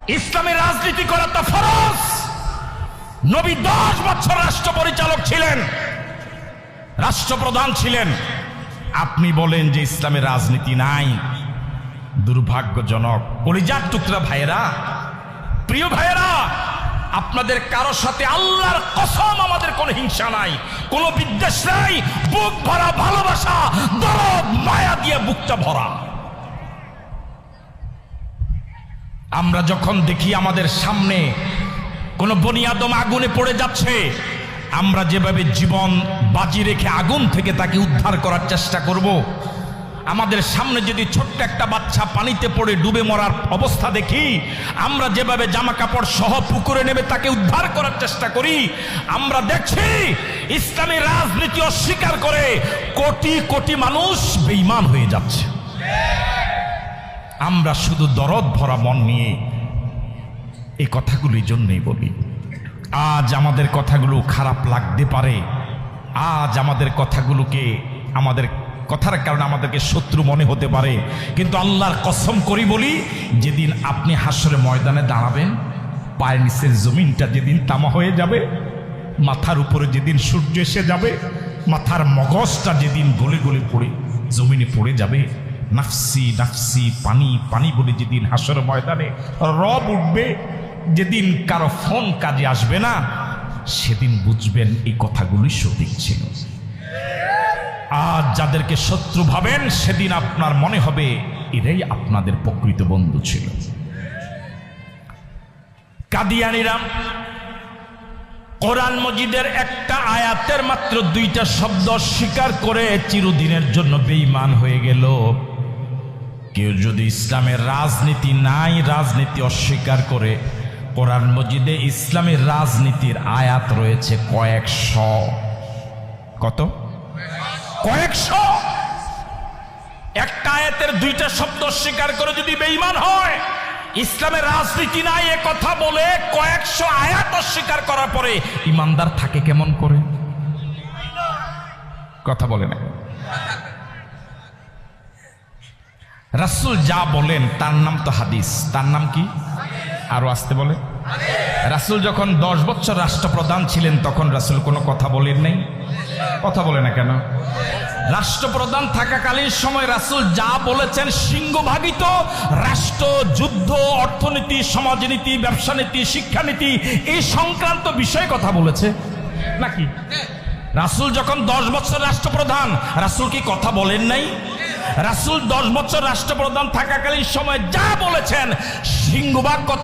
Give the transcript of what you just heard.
ইসলামী রাজনীতি করা তো ফরজ। নবী 10 বছর রাষ্ট্র পরিচালক ছিলেন, রাষ্ট্রপ্রধান ছিলেন। আপনি বলেন যে ইসলামের রাজনীতি নাই, দুর্ভাগ্যজনক। কলিজার টুকরা ভাইয়েরা, প্রিয় ভাইয়েরা, আপনাদের কারো সাথে আল্লাহর কসম আমাদের কোনো হিংসা নাই, কোনো বিদ্বেষ নাই। বুক ভরা ভালোবাসা, দরদ মায়া দিয়ে বুকটা ভরা। আমরা যখন দেখি আমাদের সামনে কোনো বনি আদম আগুনে পড়ে যাচ্ছে, আমরা যেভাবে জীবন বাজি রেখে আগুন থেকে তাকে উদ্ধার করার চেষ্টা করব। আমাদের সামনে যদি ছোট্ট একটা বাচ্চা পানিতে পড়ে ডুবে মরার অবস্থা দেখি, আমরা যেভাবে জামা কাপড় সহ পুকুরে নেমে তাকে উদ্ধার করার চেষ্টা করি, আমরা দেখছি ইসলামী রাজনীতি অস্বীকার করে কোটি কোটি মানুষ বেঈমান হয়ে যাচ্ছে। আমরা শুধু দরদ ভরা মন নিয়ে এই কথাগুলির জন্যই বলি। আজ আমাদের কথাগুলো খারাপ লাগতে পারে, আজ আমাদের কথাগুলোকে, আমাদের কথার কারণে আমাদেরকে শত্রু মনে হতে পারে, কিন্তু আল্লাহর কসম করি বলি, যেদিন আপনি হাসরে ময়দানে দাঁড়াবেন, পায়ের নিচের জমিনটা যেদিন তামা হয়ে যাবে, মাথার উপরে যেদিন সূর্য এসে যাবে, মাথার মগজটা যেদিন গলে গলে পড়ে জমিনে পড়ে যাবে, নাফসি নাফসি পানি পানি বলে যেদিন হাসর ময়দানে রব উঠবে, যেদিন কারো ফোন কাজে আসবে না, সেদিন বুঝবেন এই কথাগুলি সঠিক ছিল। আজ যাদেরকে শত্রু ভাবেন, সেদিন আপনার মনে হবে এরাই আপনাদের প্রকৃত বন্ধু ছিল। কাদিয়ানীরা কোরআন মজিদের একটা আয়াতের মাত্র 2টা শব্দ স্বীকার করে চিরদিনের জন্য বেঈমান হয়ে গেল। কেউ যদি ইসলামের রাজনীতি নাই, রাজনীতি অস্বীকার করে, কোরআন মজিদে ইসলামের রাজনীতির আয়াত রয়েছে কয়েকশো। কত? কয়েকশো। একটা আয়াতের 2টা শব্দ স্বীকার করে যদি বেঈমান হয়, ইসলামের রাজনীতি নাই এ কথা বলে কয়েকশো আয়াত অস্বীকার করার পরে ইমানদার থাকে কেমন করে? কথা বলে না। রাসূল যা বলেন তার নাম তো হাদিস। তার নাম কি? আরো আসতে বলে। রাসূল যখন 10 বছর রাষ্ট্রপ্রধান ছিলেন, তখন রাসূল কোনো কথা বলেন নাই? কথা বলে না কেন? রাষ্ট্রপ্রধান থাকাকালীন সময় রাসূল যা বলেছেন, সিংহভাগিত রাষ্ট্র, যুদ্ধ, অর্থনীতি, সমাজনীতি, ব্যবসা নীতি, শিক্ষানীতি, এই সংক্রান্ত বিষয়ে কথা বলেছে নাকি? রাসূল যখন 10 বছর রাষ্ট্রপ্রধান, রাসূল কি কথা বলেন নাই? রাসূল 10 বছর রাষ্ট্রপ্রধান থাকাকালীন সময় যা বলেছেন, সিংহভাগ